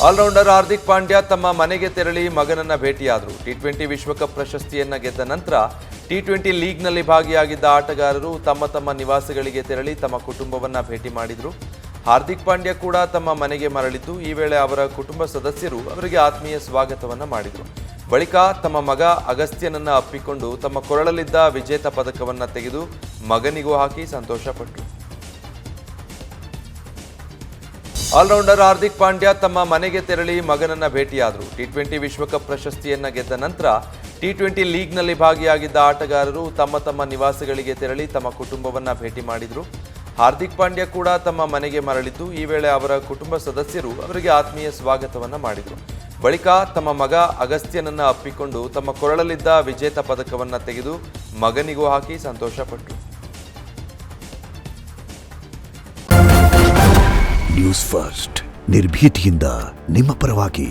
Allrounder Hardik Pandya ತಮ್ಮ ಮನೆಗೆ ತೆರಳಿ ಮಗನನ್ನ ಭೇಟಿಯಾದರು. ಟಿ20 ವಿಶ್ವಕಪ್ ಪ್ರಶಸ್ತಿಯನ್ನ ಗೆದ್ದ ನಂತರ ಟಿ20 ಲೀಗ್ನಲ್ಲಿ ಭಾಗಿಯಾಗಿದ್ದ ಆಟಗಾರರು ತಮ್ಮ ನಿವಾಸಗಳಿಗೆ ತೆರಳಿ ತಮ್ಮ ಕುಟುಂಬವನ್ನ ಭೇಟಿ ಮಾಡಿದರು. ಹಾರ್ದಿಕ್ ಪಾಂಡ್ಯ ಕೂಡ ತಮ್ಮ ಮನೆಗೆ ಮರಳಿದ್ದು, ಈ ವೇಳೆ ಅವರ ಕುಟುಂಬ ಸದಸ್ಯರು ಅವರಿಗೆ ಆತ್ಮೀಯ ಸ್ವಾಗತವನ್ನ ಮಾಡಿದರು. ಬಳಿಕ ತಮ್ಮ ಮಗ ಅಗಸ್ತ್ಯನನ್ನ ಅಪ್ಪಿಕೊಂಡು ತಮ್ಮ ಕೊರಳಲ್ಲಿದ್ದ ವಿಜೇತ ಪದಕವನ್ನ ತೆಗೆದು ಮಗನಿಗೂ ಹಾಕಿ ಸಂತೋಷಪಟ್ಟರು. ಆಲ್ರೌಂಡರ್ ಹಾರ್ದಿಕ್ ಪಾಂಡ್ಯ ತಮ್ಮ ಮನೆಗೆ ತೆರಳಿ ಮಗನನ್ನ ಭೇಟಿಯಾದರು. ಟಿ20 ವಿಶ್ವಕಪ್ ಪ್ರಶಸ್ತಿಯನ್ನ ಗೆದ್ದ ನಂತರ ಟಿ20 ಲೀಗ್ನಲ್ಲಿ ಭಾಗಿಯಾಗಿದ್ದ ಆಟಗಾರರು ತಮ್ಮ ನಿವಾಸಗಳಿಗೆ ತೆರಳಿ ತಮ್ಮ ಕುಟುಂಬವನ್ನ ಭೇಟಿ ಮಾಡಿದರು. ಹಾರ್ದಿಕ್ ಪಾಂಡ್ಯ ಕೂಡ ತಮ್ಮ ಮನೆಗೆ ಮರಳಿದ್ದು, ಈ ವೇಳೆ ಅವರ ಕುಟುಂಬ ಸದಸ್ಯರು ಅವರಿಗೆ ಆತ್ಮೀಯ ಸ್ವಾಗತವನ್ನ ಮಾಡಿದರು. ಬಳಿಕ ತಮ್ಮ ಮಗ ಅಗಸ್ತ್ಯನನ್ನ ಅಪ್ಪಿಕೊಂಡು ತಮ್ಮ ಕೊರಳಲ್ಲಿದ್ದ ವಿಜೇತ ಪದಕವನ್ನ ತೆಗೆದು ಮಗನಿಗೂ ಹಾಕಿ ಸಂತೋಷಪಟ್ಟರು. ನ್ಯೂಸ್ ಫಸ್ಟ್ ನಿರ್ಭೀತಿಯಿಂದ ನಿಮ್ಮ ಪರವಾಗಿ.